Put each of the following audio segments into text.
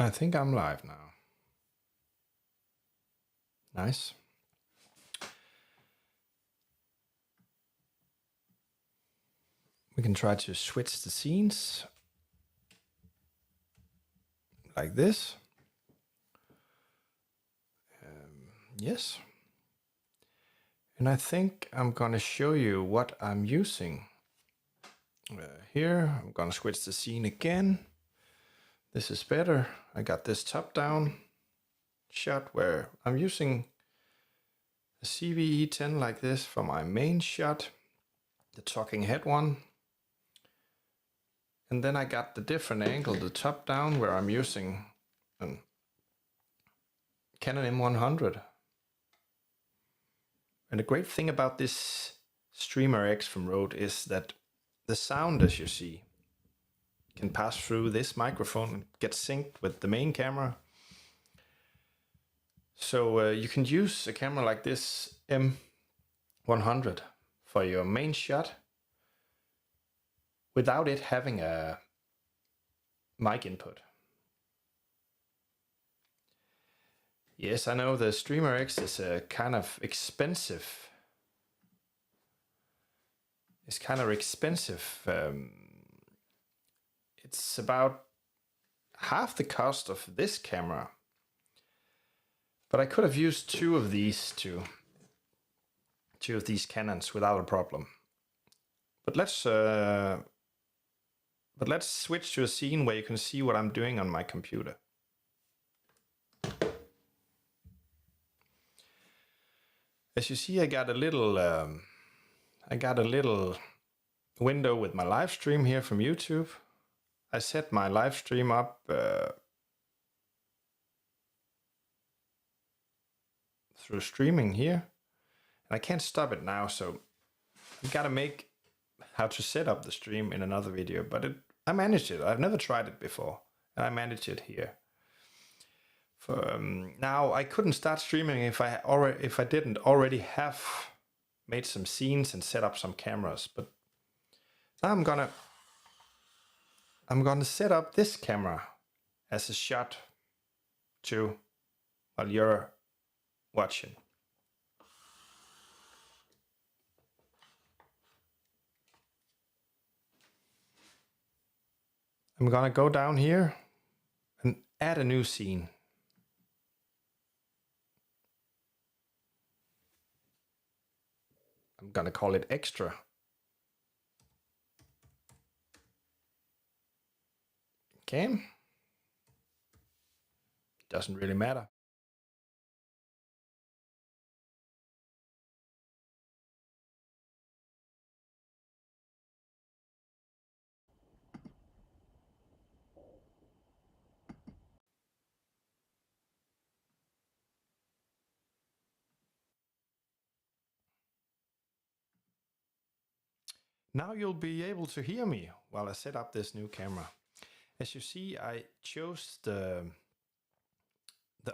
I think I'm live now. Nice. We can try to switch the scenes like this. Yes. And I think I'm going to show you what I'm using. Here, I'm going to switch the scene again. This is better. I got this top-down shot where I'm using a CVE10 like this for my main shot, the talking head one. And then I got the different angle, the top-down, where I'm using a Canon M100. And the great thing about this Streamer X from Rode is that the sound, as you see, can pass through this microphone and get synced with the main camera. So you can use a camera like this M100 for your main shot without it having a mic input. Yes, I know the Streamer X is a kind of expensive. It's kind of expensive. It's about half the cost of this camera. But I could have used two of these Canons without a problem. But let's switch to a scene where you can see what I'm doing on my computer. As you see, I got a little window with my live stream here from YouTube. I set my live stream up through streaming here. And I can't stop it now, so you gotta make how to set up the stream in another video. But I managed it. I've never tried it before, and I managed it here. Now I couldn't start streaming if I didn't already have made some scenes and set up some cameras. But now I'm gonna set up this camera as a shot too while you're watching. I'm gonna go down here and add a new scene. I'm gonna call it extra. Okay. Doesn't really matter. Now you'll be able to hear me while I set up this new camera. As you see, I chose the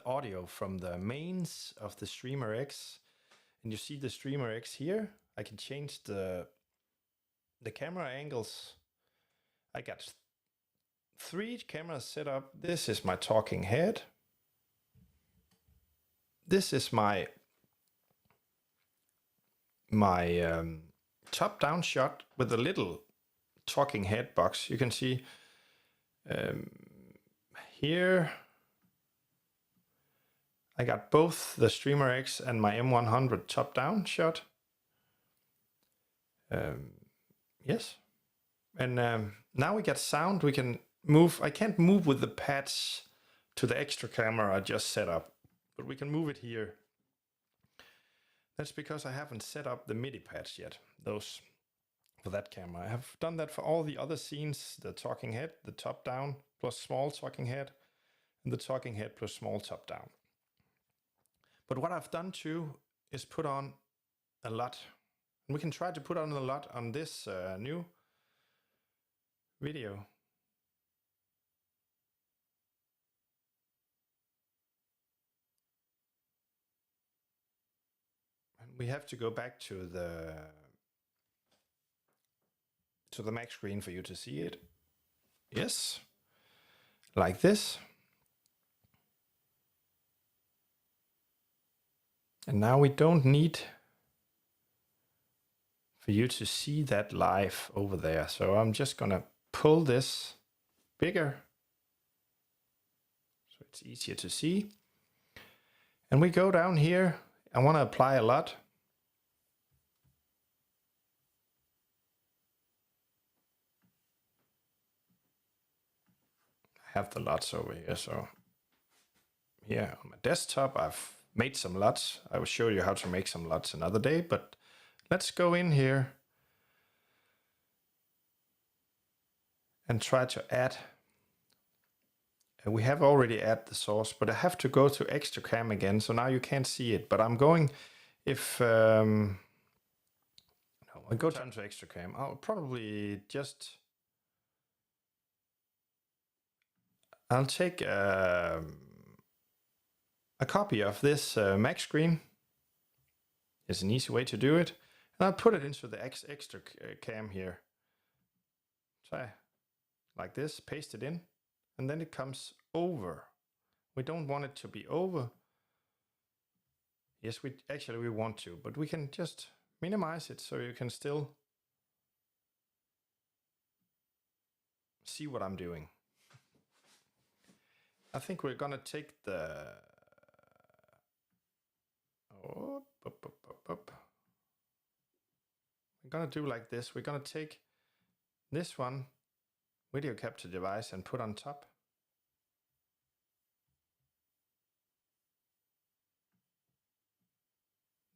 audio from the mains of the Streamer X, and you see the Streamer X here. I can change the camera angles. I got 3 cameras set up. This is my talking head. This is my top-down shot with a little talking head box. You can see here I got both the Streamer X and my M100 top-down shot. Yes. And now we get sound. We can move. I can't move with the patch to the extra camera I just set up, but we can move it here. That's because I haven't set up the MIDI patch yet, those for that camera. I have done that for all the other scenes, the talking head, the top down plus small talking head, and the talking head plus small top down. But what I've done too is put on a LUT. And we can try to put on a LUT on this new video. We have to go back to the Mac screen for you to see it. Yes, like this. And now we don't need for you to see that live over there. So I'm just gonna pull this bigger so it's easier to see. And we go down here. I want to apply a LUT. I have the LUTs over here. So here on my desktop, I've made some LUTs. I will show you how to make some LUTs another day, but let's go in here and try to add. We have already added the source, but I have to go to extra cam again. So now you can't see it, but I'm going, if no, I go down to extra cam, I'll probably just, I'll take a copy of this Mac screen. It's an easy way to do it. And I'll put it into the extra cam here. Try like this, paste it in, and then it comes over. We don't want it to be over. Yes, we want to, but we can just minimize it so you can still see what I'm doing. I think we're gonna take the we're gonna do like this. We're gonna take this one, video capture device, and put on top.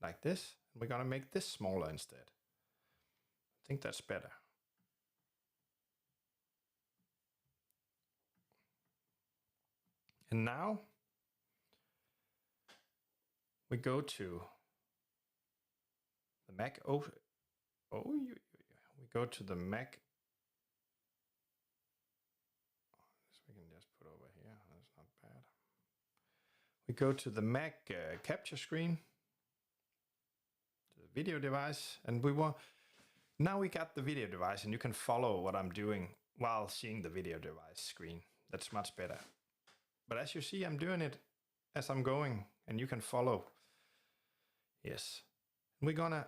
Like this. We're gonna make this smaller instead. I think that's better. And now we go to the Mac. We go to the Mac. This we can just put over here. That's not bad. We go to the Mac capture screen, to the video device, and we want. Now we got the video device, and you can follow what I'm doing while seeing the video device screen. That's much better. But as you see, I'm doing it as I'm going, and you can follow. Yes. We're gonna,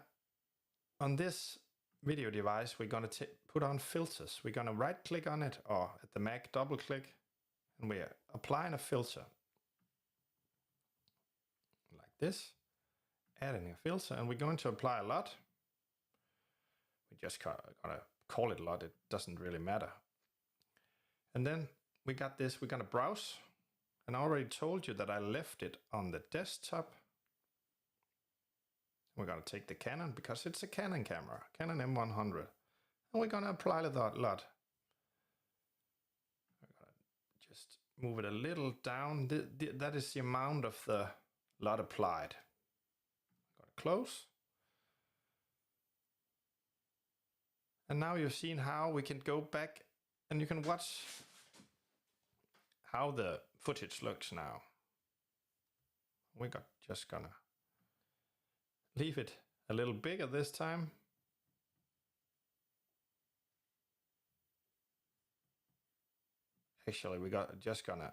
on this video device, we're gonna put on filters. We're gonna right click on it, or at the Mac, double click, and we're applying a filter. Like this, adding a filter, and we're going to apply a LUT. We just gonna call it LUT, it doesn't really matter. And then we got this, we're gonna browse. And I already told you that I left it on the desktop. We're gonna take the Canon because it's a Canon camera, Canon M100. And we're gonna apply the LUT. We're gonna just move it a little down. That is the amount of the LUT applied. I'm gonna close. And now you've seen how we can go back and you can watch how the footage looks now. We're just gonna leave it a little bigger this time. Actually, we just gonna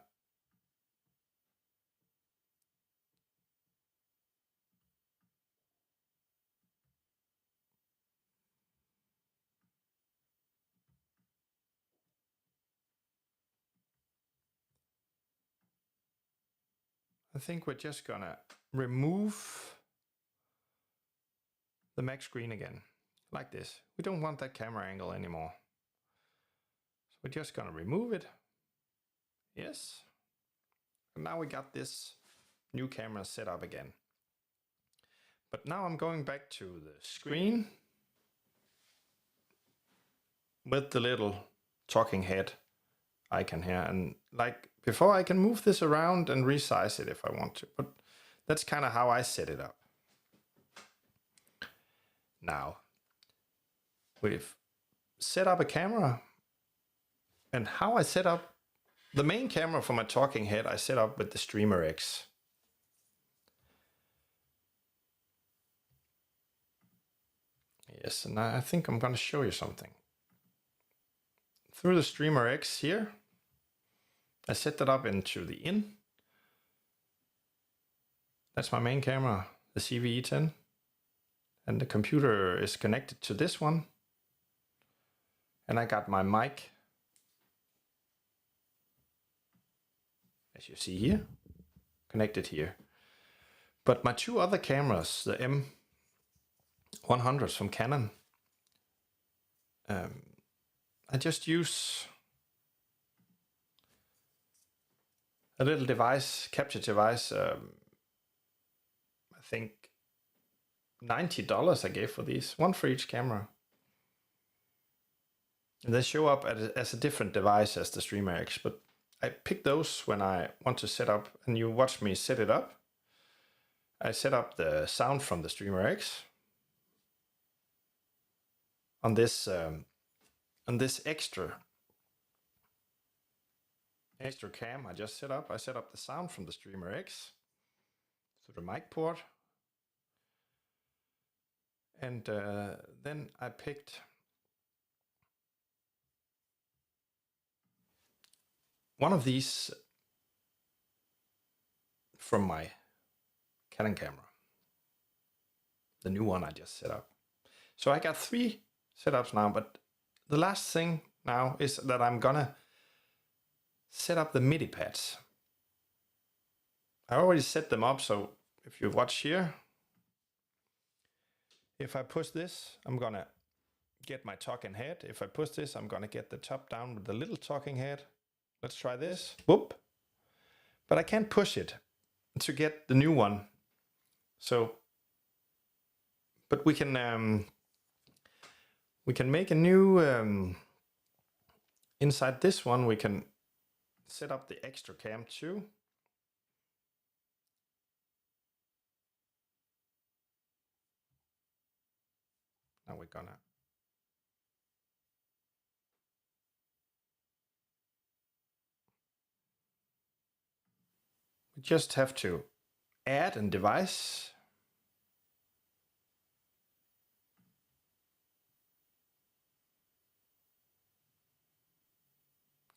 I think we're just gonna remove the Mac screen again, like this. We don't want that camera angle anymore. So we're just gonna remove it. Yes. And now we got this new camera set up again. But now I'm going back to the screen with the little talking head icon here. And like before, I can move this around and resize it if I want to. But that's kind of how I set it up. Now, we've set up a camera. And how I set up the main camera for my talking head, I set up with the Streamer X. Yes, and I think I'm going to show you something. Through the Streamer X here, I set that up into the in. That's my main camera. the CVE10, and the computer is connected to this one. And I got my mic, as you see here, connected here. But my two other cameras, the M100s from Canon, I just use a little device, capture device. I think $90 I gave for these, one for each camera. And they show up as a different device as the Streamer X, but I pick those when I want to set up, and you watch me set it up. I set up the sound from the Streamer X on this extra cam I just set up. I set up the sound from the Streamer X to the mic port, and then I picked one of these from my Canon camera, the new one I just set up. So I got 3 setups now, but the last thing now is that I'm gonna set up the MIDI pads. I already set them up, so if you watch here, if I push this, I'm gonna get my talking head. If I push this, I'm gonna get the top down with the little talking head. Let's try this. Whoop. But I can't push it to get the new one. So, but we can make a new, inside this one, we can set up the extra cam too. Now we're gonna we just have to add a device.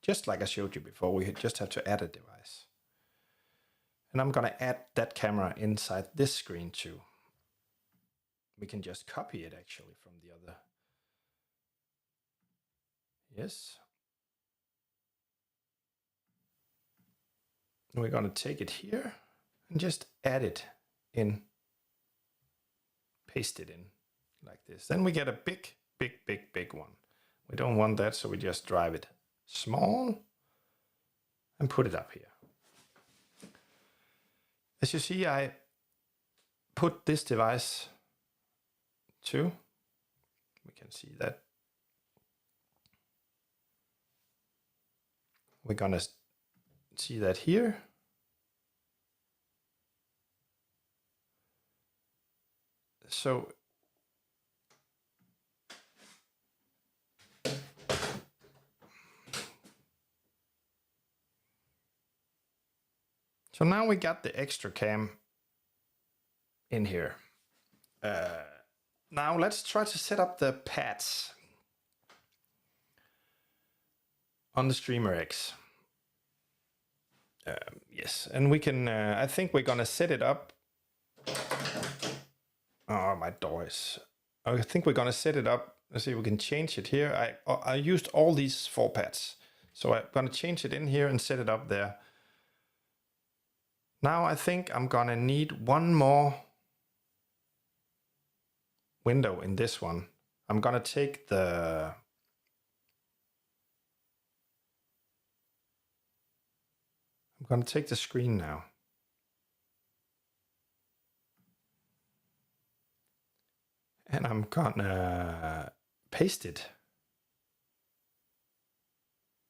Just like I showed you before, we just have to add a device. And I'm gonna add that camera inside this screen too. We can just copy it actually from the other. Yes. And we're gonna take it here and just add it in, paste it in like this. Then we get a big one. We don't want that, so we just drive it small and put it up here. As you see, I put this device too. We can see that. We're gonna see that here. So now we got the extra cam in here. Now let's try to set up the pads on the Streamer X. Yes, and we can, I think we're gonna set it up. Oh, my door is, I think we're gonna set it up. Let's see if we can change it here. I used all these 4 pads. So I'm gonna change it in here and set it up there. Now I think I'm gonna need one more window in this one. I'm gonna take the screen now. And I'm gonna paste it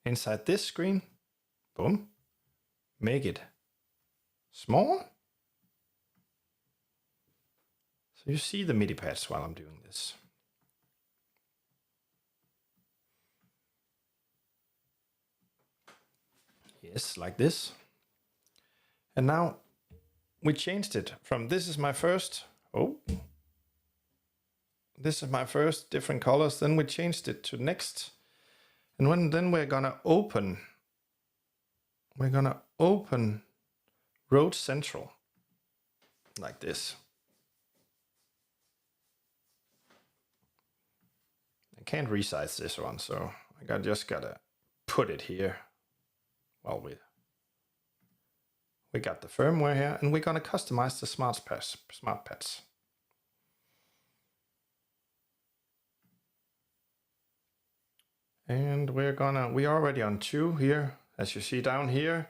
inside this screen. Boom. Make it small. So you see the MIDI pads while I'm doing this. Yes, like this. And now we changed it from this is my first, this is my first different colors. Then we changed it to next. And then we're gonna open Road Central like this. can't resize this one, so I just gotta put it here. Well, we got the firmware here, and we're gonna customize the smart pads. And we're already on 2 here, as you see down here.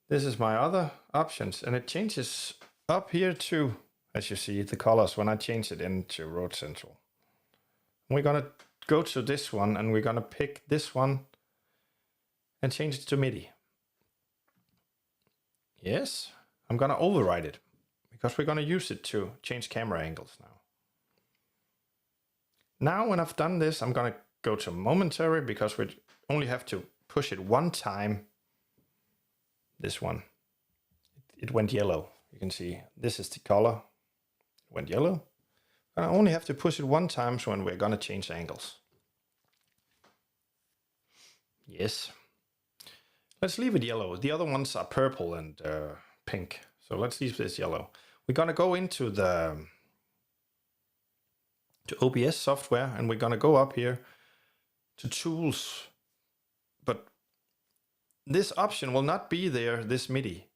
This is my other options, and it changes up here too, as you see the colors when I change it into Road Central. We're gonna go to this one, and we're gonna pick this one and change it to MIDI. Yes, I'm gonna override it because we're gonna use it to change camera angles now. Now when I've done this, I'm gonna go to momentary because we only have to push it one time. This one, it went yellow. You can see this is the color. It went yellow. I only have to push it one time when we're gonna change angles. Yes. Let's leave it yellow. The other ones are purple and pink. So let's leave this yellow. We're gonna go into to OBS software, and we're gonna go up here to tools. But this option will not be there, this MIDI,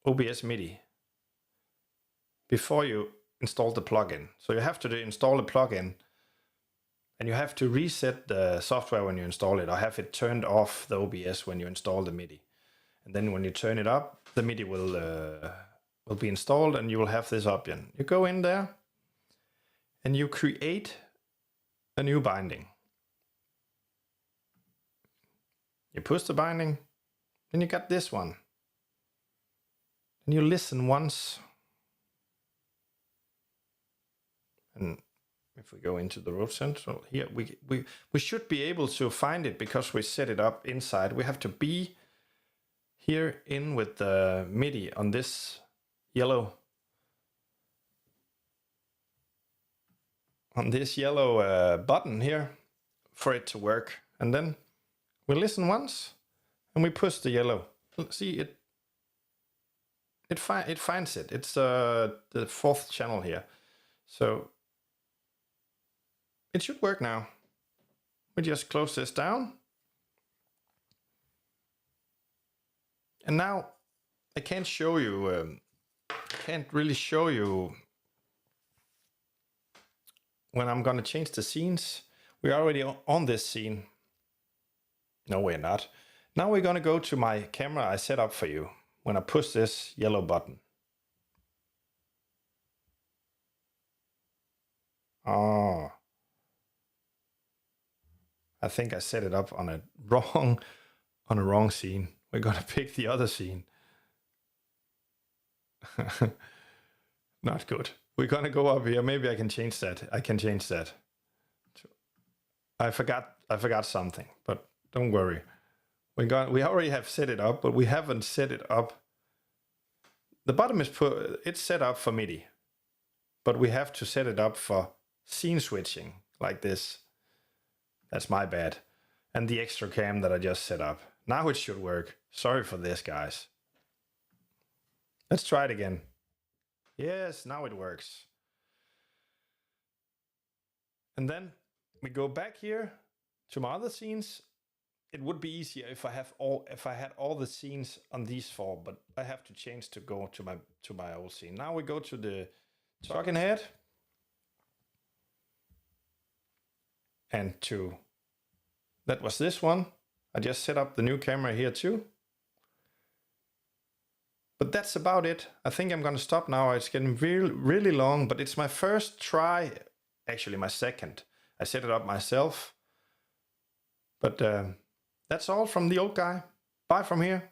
OBS MIDI, before you install the plugin. So you have to install a plugin, and you have to reset the software when you install it, or have it turned off, the OBS, when you install the MIDI. And then when you turn it up, the MIDI will be installed, and you will have this option. You go in there, and you create a new binding. You push the binding, then you got this one. And you listen once. And if we go into the Road Central here, we should be able to find it because we set it up inside. We have to be here in with the MIDI on this yellow button here for it to work. And then we listen once, and we push the yellow. See, it finds it. It's the 4th channel here, so it should work now. We just close this down, and now I can't show you. Can't really show you when I'm gonna change the scenes. We're already on this scene. No, we're not. Now we're gonna go to my camera I set up for you when I push this yellow button. Oh, I think I set it up on a wrong scene. We're gonna pick the other scene. Not good. We're gonna go up here. Maybe I can change that. I can change that. I forgot something, but don't worry. We already have set it up, but we haven't set it up. The bottom is it's set up for MIDI, but we have to set it up for scene switching like this. That's my bad. And the extra cam that I just set up. Now it should work. Sorry for this, guys. Let's try it again. Yes, now it works. And then we go back here to my other scenes. It would be easier if I had all the scenes on these 4, but I have to change to go to my old scene. Now we go to the talking head, and that was this one. I just set up the new camera here too. But that's about it. I think I'm gonna stop now. It's getting really long, but it's my first try, actually my second. I set it up myself. But that's all from the old guy. Bye from here.